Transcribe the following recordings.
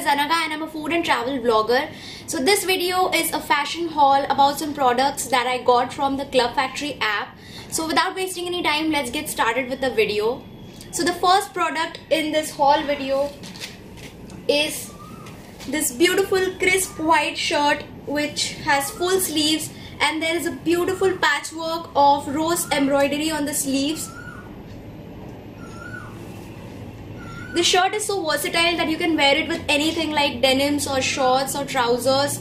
is Anaga and I'm a food and travel vlogger. So this video is a fashion haul about some products that I got from the Club Factory app. So without wasting any time, let's get started with the video. So the first product in this haul video is this beautiful crisp white shirt which has full sleeves, and there is a beautiful patchwork of rose embroidery on the sleeves. This shirt is so versatile that you can wear it with anything like denims or shorts or trousers.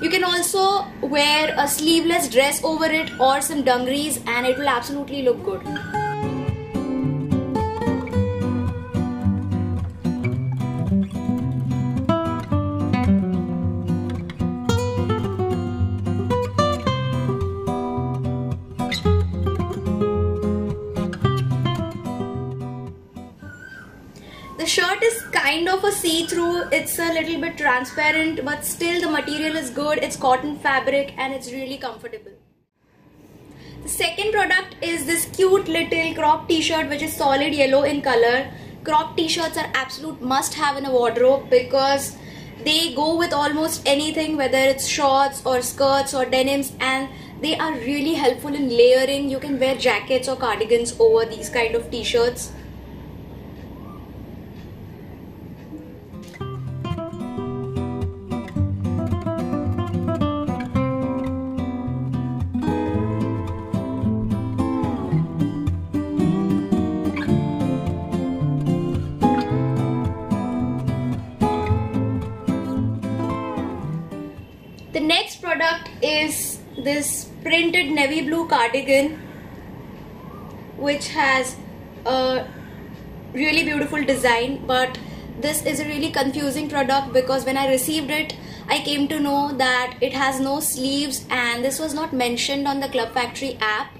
You can also wear a sleeveless dress over it or some dungarees and it will absolutely look good. The shirt is kind of a see-through, it's a little bit transparent, but still the material is good. It's cotton fabric and it's really comfortable. The second product is this cute little crop t-shirt which is solid yellow in color. Crop t-shirts are absolute must-have in a wardrobe because they go with almost anything, whether it's shorts or skirts or denims, and they are really helpful in layering. You can wear jackets or cardigans over these kind of t-shirts. The next product is this printed navy blue cardigan which has a really beautiful design, but this is a really confusing product because when I received it I came to know that it has no sleeves and this was not mentioned on the Club Factory app.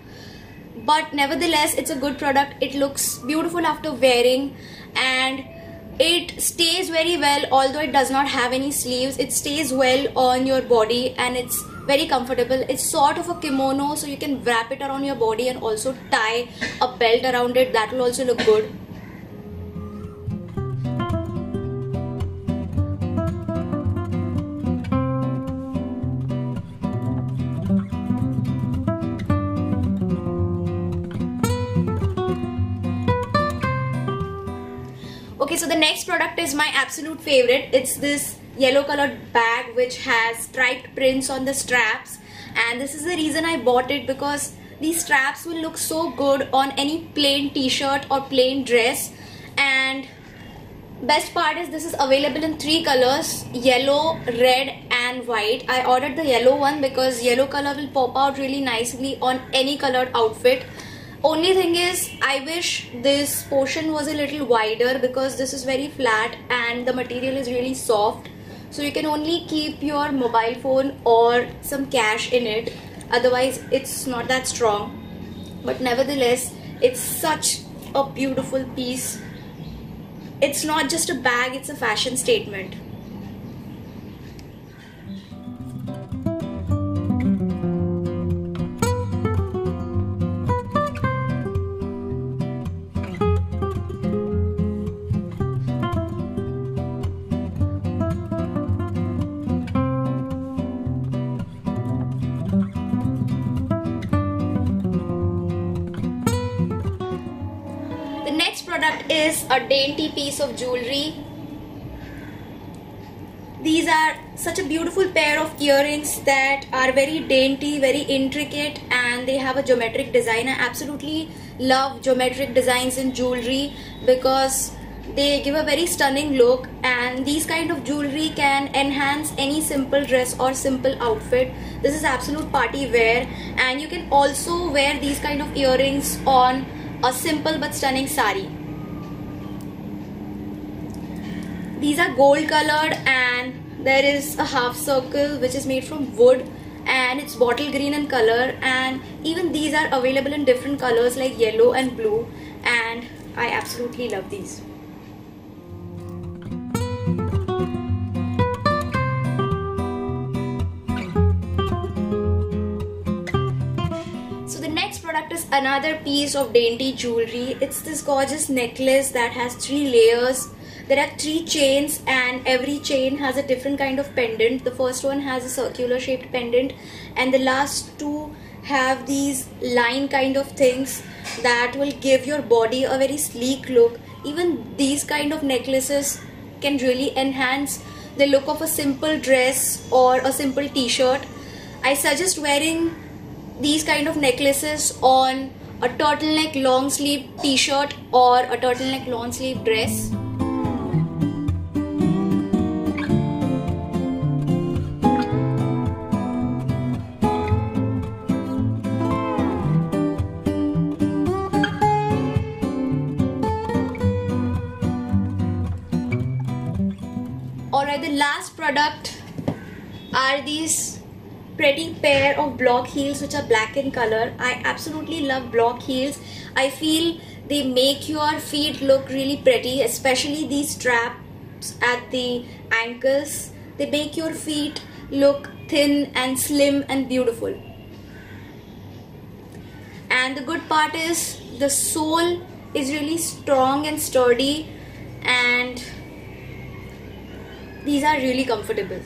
But nevertheless, it's a good product. It looks beautiful after wearing and it stays very well, although it does not have any sleeves. It stays well on your body and it's very comfortable. It's sort of a kimono, so you can wrap it around your body and also tie a belt around it. That will also look good. Okay, so the next product is my absolute favorite. It's this yellow colored bag which has striped prints on the straps, and this is the reason I bought it because these straps will look so good on any plain t-shirt or plain dress. And best part is this is available in 3 colors: yellow, red and white. I ordered the yellow one because yellow color will pop out really nicely on any colored outfit. Only thing is, I wish this portion was a little wider because this is very flat and the material is really soft. So you can only keep your mobile phone or some cash in it. Otherwise, it's not that strong. But nevertheless, it's such a beautiful piece. It's not just a bag, it's a fashion statement. The next product is a dainty piece of jewelry. These are such a beautiful pair of earrings that are very dainty, very intricate, and they have a geometric design. I absolutely love geometric designs in jewelry because they give a very stunning look, and these kind of jewelry can enhance any simple dress or simple outfit. This is absolute party wear, and you can also wear these kind of earrings on a simple but stunning sari. These are gold colored and there is a half circle which is made from wood and it's bottle green in color, and even these are available in different colors like yellow and blue, and I absolutely love these. product is another piece of dainty jewelry. It's this gorgeous necklace that has 3 layers. There are 3 chains and every chain has a different kind of pendant. The first one has a circular shaped pendant and the last 2 have these line kind of things that will give your body a very sleek look. Even these kind of necklaces can really enhance the look of a simple dress or a simple t-shirt. I suggest wearing these kind of necklaces on a turtleneck long sleeve t-shirt or a turtleneck long sleeve dress. Alright, the last product are these pretty pair of block heels which are black in color. I absolutely love block heels. I feel they make your feet look really pretty, especially these straps at the ankles. They make your feet look thin and slim and beautiful. And the good part is the sole is really strong and sturdy, and these are really comfortable.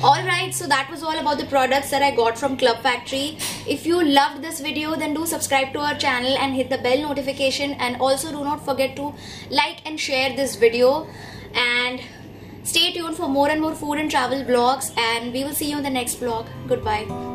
Alright, so that was all about the products that I got from Club Factory. If you loved this video, then do subscribe to our channel and hit the bell notification, and also do not forget to like and share this video, and stay tuned for more and more food and travel vlogs, and we will see you in the next vlog. Goodbye.